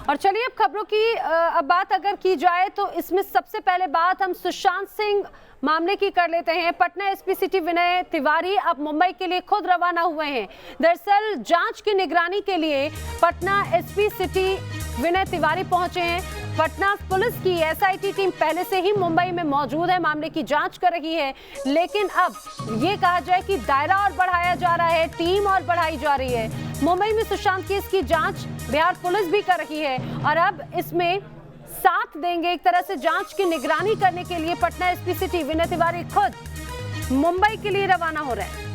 और चलिए अब खबरों की अब बात अगर की जाए तो इसमें सबसे पहले बात हम सुशांत सिंह मामले की कर लेते हैं। पटना एसपी सिटी विनय तिवारी अब मुंबई के लिए खुद रवाना हुए हैं। दरअसल जांच की निगरानी के लिए पटना एसपी सिटी विनय तिवारी पहुंचे हैं। पटना पुलिस की एसआईटी टीम पहले से ही मुंबई में मौजूद है, मामले की जांच कर रही है, लेकिन अब ये कहा जाए कि दायरा और बढ़ाया जा रहा है, टीम और बढ़ाई जा रही है। मुंबई में सुशांत केस की जांच बिहार पुलिस भी कर रही है और अब इसमें साथ देंगे, एक तरह से जांच की निगरानी करने के लिए पटना एसपी सिटी विनय तिवारी खुद मुंबई के लिए रवाना हो रहे हैं।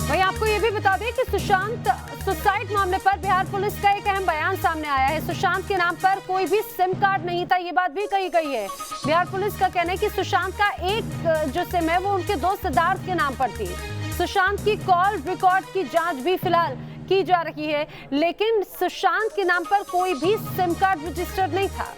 वहीं आपको ये भी बता दें कि सुशांत सुसाइड मामले पर बिहार पुलिस का एक अहम बयान सामने आया है। सुशांत के नाम पर कोई भी सिम कार्ड नहीं था, ये बात भी कही गई है। बिहार पुलिस का कहना है कि सुशांत का एक जो सिम है वो उनके दोस्त सिद्धार्थ के नाम पर थी। सुशांत की कॉल रिकॉर्ड की जांच भी फिलहाल की जा रही है, लेकिन सुशांत के नाम पर कोई भी सिम कार्ड रजिस्टर्ड नहीं था।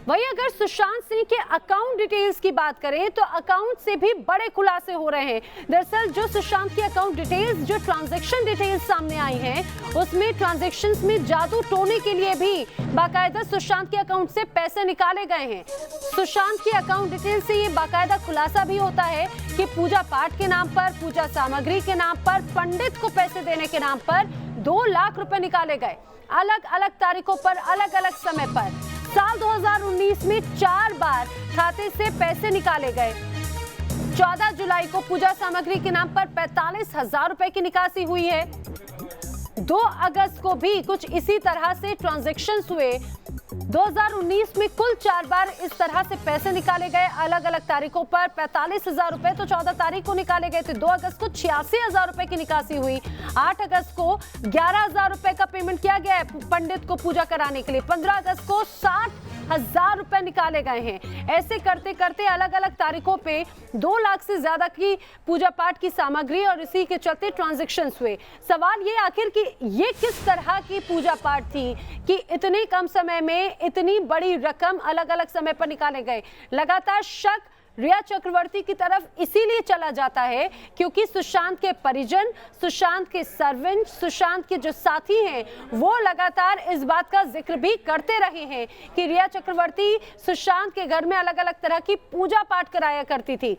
वहीं अगर सुशांत सिंह के अकाउंट डिटेल्स की बात करें तो अकाउंट से भी बड़े खुलासे हो रहे हैं। दरअसल जो सुशांत की अकाउंट डिटेल्स, जो ट्रांजैक्शन डिटेल्स सामने आई हैं, उसमें ट्रांजैक्शंस में जादू टोने के लिए भी बाकायदा सुशांत के अकाउंट से पैसे निकाले गए हैं। सुशांत की अकाउंट डिटेल्स से ये बाकायदा खुलासा भी होता है कि पूजा पाठ के नाम पर, पूजा सामग्री के नाम पर, पंडित को पैसे देने के नाम पर 2 लाख रुपए निकाले गए, अलग अलग तारीखों पर, अलग अलग समय पर। साल 2019 में 4 बार खाते से पैसे निकाले गए। 14 जुलाई को पूजा सामग्री के नाम पर 45,000 रुपए की निकासी हुई है। 2 अगस्त को भी कुछ इसी तरह से ट्रांजैक्शंस हुए। 2019 में कुल 4 बार इस तरह से पैसे निकाले गए, अलग अलग तारीखों पर। 45,000 रुपए तो 14 तारीख को निकाले गए थे। 2 अगस्त को 86,000 रुपए की निकासी हुई। 8 अगस्त को 11,000 रुपए का पेमेंट किया गया है पंडित को पूजा कराने के लिए। 15 अगस्त को 60,000 रुपए निकाले गए हैं। ऐसे करते करते अलग अलग तारीखों पे 2 लाख से ज्यादा की पूजा पाठ की सामग्री और इसी के चलते ट्रांजैक्शंस हुए। सवाल ये आखिर कि ये किस तरह की पूजा पाठ थी कि इतने कम समय में इतनी बड़ी रकम अलग अलग समय पर निकाले गए। लगातार शक रिया चक्रवर्ती की तरफ इसीलिए चला जाता है क्योंकि सुशांत के परिजन, सुशांत के सर्वेंट, सुशांत के जो साथी हैं, वो लगातार इस बात का जिक्र भी करते रहे हैं कि रिया चक्रवर्ती सुशांत के घर में अलग अलग तरह की पूजा पाठ कराया करती थी।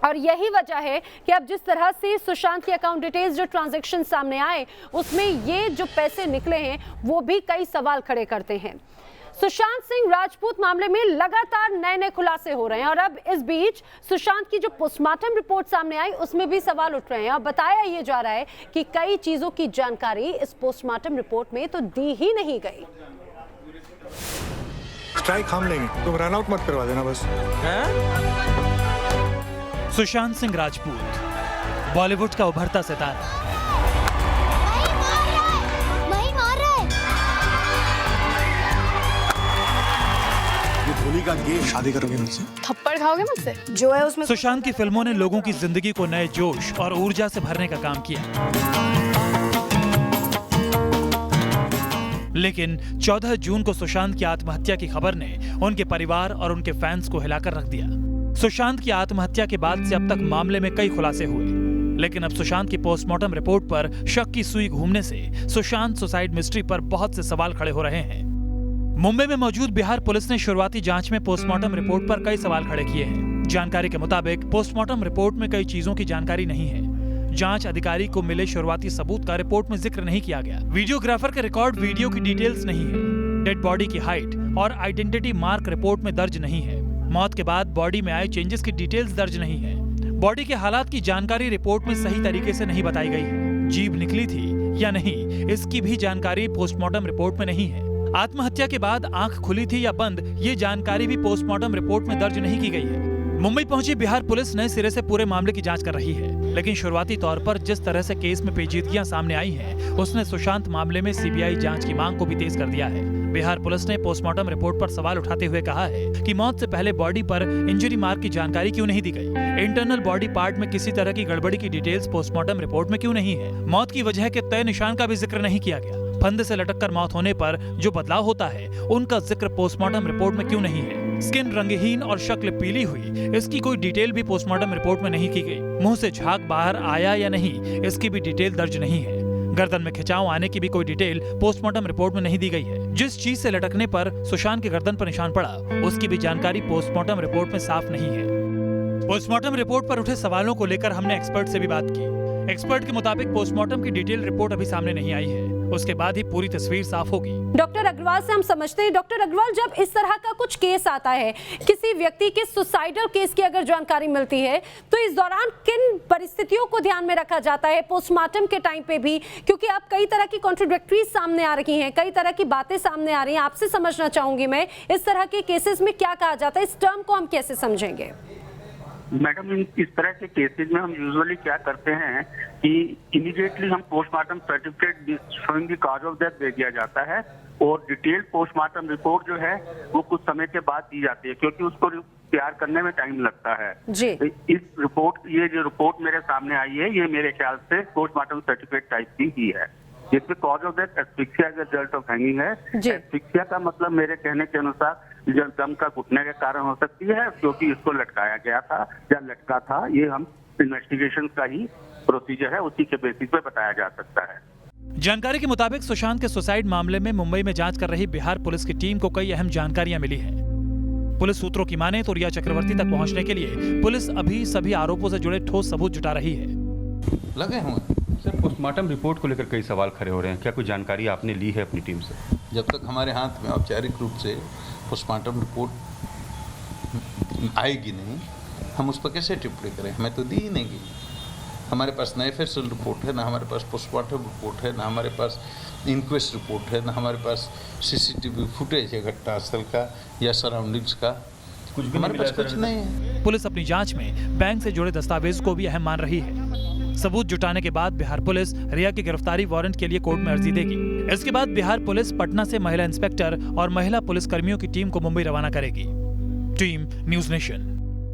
और यही वजह है कि अब जिस तरह से सुशांत के अकाउंट डिटेल्स, जो ट्रांजैक्शन सामने आए, उसमें ये जो पैसे निकले हैं वो भी कई सवाल खड़े करते हैं। सुशांत सिंह राजपूत मामले में लगातार नए खुलासे हो रहे हैं और अब इस बीच सुशांत की जो पोस्टमार्टम रिपोर्ट सामने आई उसमें भी सवाल उठ रहे हैं। और बताया ये जा रहा है कि कई चीजों की जानकारी इस पोस्टमार्टम रिपोर्ट में तो दी ही नहीं गई। स्ट्राइक हम लेंगे, तुम रन आउट मत करवा देना बस। सुशांत सिंह राजपूत बॉलीवुड का उभरता सितारा। का गेम, शादी करोगे मुझसे? थप्पड़ खाओगे मुझसे? जो है उसमें। सुशांत की फिल्मों ने लोगों की जिंदगी को नए जोश और ऊर्जा से भरने का काम किया, लेकिन 14 जून को सुशांत की आत्महत्या की खबर ने उनके परिवार और उनके फैंस को हिलाकर रख दिया। सुशांत की आत्महत्या के बाद से अब तक मामले में कई खुलासे हुए, लेकिन अब सुशांत की पोस्टमार्टम रिपोर्ट पर शक की सुई घूमने से सुशांत सुसाइड मिस्ट्री पर बहुत से सवाल खड़े हो रहे हैं। मुंबई में मौजूद बिहार पुलिस ने शुरुआती जांच में पोस्टमार्टम रिपोर्ट पर कई सवाल खड़े किए हैं। जानकारी के मुताबिक पोस्टमार्टम रिपोर्ट में कई चीजों की जानकारी नहीं है। जांच अधिकारी को मिले शुरुआती सबूत का रिपोर्ट में जिक्र नहीं किया गया। वीडियोग्राफर के रिकॉर्ड वीडियो की डिटेल्स नहीं है। डेड बॉडी की हाइट और आइडेंटिटी मार्क रिपोर्ट में दर्ज नहीं है। मौत के बाद बॉडी में आए चेंजेस की डिटेल्स दर्ज नहीं है। बॉडी के हालात की जानकारी रिपोर्ट में सही तरीके से नहीं बताई गई है। जीभ निकली थी या नहीं, इसकी भी जानकारी पोस्टमार्टम रिपोर्ट में नहीं है। आत्महत्या के बाद आंख खुली थी या बंद, ये जानकारी भी पोस्टमार्टम रिपोर्ट में दर्ज नहीं की गई है। मुंबई पहुंची बिहार पुलिस नए सिरे से पूरे मामले की जांच कर रही है, लेकिन शुरुआती तौर पर जिस तरह से केस में पेचीदगियां सामने आई हैं, उसने सुशांत मामले में सीबीआई जांच की मांग को भी तेज कर दिया है। बिहार पुलिस ने पोस्टमार्टम रिपोर्ट पर सवाल उठाते हुए कहा है कि मौत से पहले बॉडी पर इंजरी मार्क की जानकारी क्यों नहीं दी गई? इंटरनल बॉडी पार्ट में किसी तरह की गड़बड़ी की डिटेल्स पोस्टमार्टम रिपोर्ट में क्यों नहीं है? मौत की वजह के तय निशान का भी जिक्र नहीं किया गया। फंदे से लटककर मौत होने पर जो बदलाव होता है, उनका जिक्र पोस्टमार्टम रिपोर्ट में क्यों नहीं है? स्किन रंगहीन और शक्ल पीली हुई, इसकी कोई डिटेल भी पोस्टमार्टम रिपोर्ट में नहीं की गई। मुंह से झाग बाहर आया या नहीं, इसकी भी डिटेल दर्ज नहीं है। गर्दन में खिंचाव आने की भी कोई डिटेल पोस्टमार्टम रिपोर्ट में नहीं दी गई है। जिस चीज से लटकने पर सुशांत के गर्दन पर निशान पड़ा, उसकी भी जानकारी पोस्टमार्टम रिपोर्ट में साफ नहीं है। पोस्टमार्टम रिपोर्ट पर उठे सवालों को लेकर हमने एक्सपर्ट से भी बात की। एक्सपर्ट के मुताबिक पोस्टमार्टम की डिटेल रिपोर्ट अभी सामने नहीं आई है, उसके बाद ही पूरी तस्वीर साफ होगी। डॉक्टर अग्रवाल से हम समझते हैं, डॉक्टर अग्रवाल, जब इस तरह का कुछ केस आता है, किसी व्यक्ति के सुसाइडल केस की अगर जानकारी मिलती है, तो इस दौरान किन परिस्थितियों को ध्यान में रखा जाता है पोस्टमार्टम के टाइम पे भी? क्योंकि अब कई तरह की कॉन्ट्रोडिक्टरीज सामने आ रही हैं, कई तरह की बातें सामने आ रही हैं। आपसे समझना चाहूंगी मैं, इस तरह के केसेस में क्या कहा जाता है, इस टर्म को हम कैसे समझेंगे? मैडम, इस तरह के केसेज में हम यूजुअली क्या करते हैं कि इमीडिएटली हम postmortem certificate showing the cause of death दे दिया जाता है और डिटेल पोस्टमार्टम रिपोर्ट जो है वो कुछ समय के बाद दी जाती है, क्योंकि उसको तैयार करने में टाइम लगता है जी। इस रिपोर्ट, ये जो रिपोर्ट मेरे सामने आई है, ये मेरे ख्याल से पोस्टमार्टम सर्टिफिकेट टाइप की ही है, जिसमें cause of death asphyxia as result of hanging है। एस्फिक्सिया का मतलब मेरे कहने के अनुसार जब दम का घुटने के कारण हो सकती है, क्योंकि इसको लटकाया गया था या लटका था। ये हम इन्वेस्टिगेशन का ही प्रोसीजर है, उसी के बेसिस पे बताया जा सकता है। जानकारी के मुताबिक सुशांत के सुसाइड मामले में मुंबई में जांच कर रही बिहार पुलिस की टीम को कई अहम जानकारियां मिली हैं। पुलिस सूत्रों की माने तो रिया चक्रवर्ती तक पहुंचने के लिए पुलिस अभी सभी आरोपों से जुड़े ठोस सबूत जुटा रही है। लगे हुए सर, पोस्टमार्टम रिपोर्ट को लेकर कई सवाल खड़े हो रहे हैं, क्या कोई जानकारी आपने ली है अपनी टीम से? जब तक हमारे हाथ में औपचारिक रूप से पोस्टमार्टम रिपोर्ट आएगी नहीं, हम उस पर कैसे टिप्पणी करें? हमें तो दी ही नहीं गई। हमारे पास ना FSL रिपोर्ट है, ना हमारे पास पोस्टमार्टम रिपोर्ट है, ना हमारे पास इंक्वेस्ट रिपोर्ट है, ना हमारे पास CCTV फुटेज है घटनास्थल का या सराउंडिंग्स का। कुछ भी हमारे पास कुछ नहीं है। पुलिस अपनी जांच में बैंक से जुड़े दस्तावेज को भी अहम मान रही है। सबूत जुटाने के बाद बिहार पुलिस रिया की गिरफ्तारी वारंट के लिए कोर्ट में अर्जी देगी। इसके बाद बिहार पुलिस पटना से महिला इंस्पेक्टर और महिला पुलिस कर्मियों की टीम को मुंबई रवाना करेगी। Team news nation.